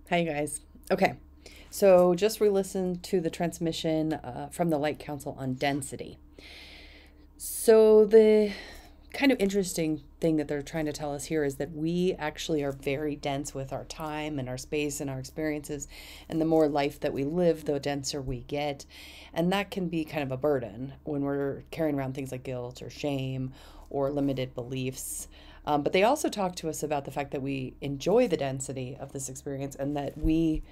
Hi, you guys. Okay, so just re-listened to the transmission from the Light Council on density. So the kind of interesting thing that they're trying to tell us here is that we actually are very dense with our time and our space and our experiences, and the more life that we live, the denser we get, and that can be kind of a burden when we're carrying around things like guilt or shame or limited beliefs. But they also talk to us about the fact that we enjoy the density of this experience and that we'll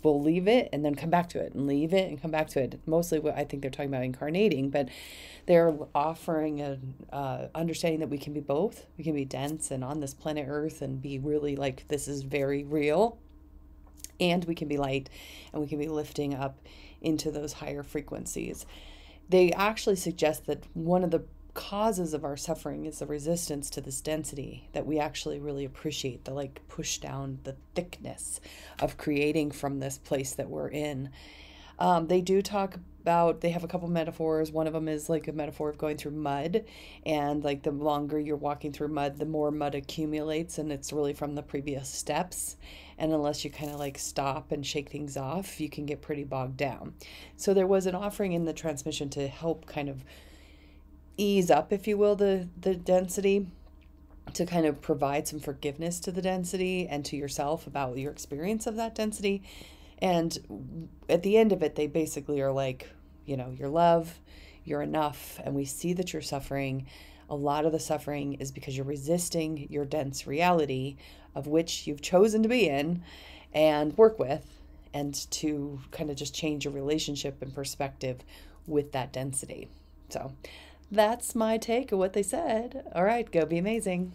leave it and then come back to it and leave it and come back to it. Mostly what I think they're talking about incarnating, but they're offering an understanding that we can be both. We can be dense and on this planet Earth and be really like, this is very real. And we can be light and we can be lifting up into those higher frequencies. They actually suggest that one of the causes of our suffering is the resistance to this density that we actually really appreciate, the like push down the thickness of creating from this place that we're in. They do talk about, they have a couple metaphors. One of them is like a metaphor of going through mud, and like the longer you're walking through mud, the more mud accumulates, and it's really from the previous steps. And unless you kind of like stop and shake things off, you can get pretty bogged down. So there was an offering in the transmission to help kind of ease up, if you will, the density, to kind of provide some forgiveness to the density and to yourself about your experience of that density. And at the end of it, they basically are like, you're love, you're enough, and we see that you're suffering. A lot of the suffering is because you're resisting your dense reality, of which you've chosen to be in and work with, and to kind of just change your relationship and perspective with that density. So that's my take of what they said. All right, go be amazing.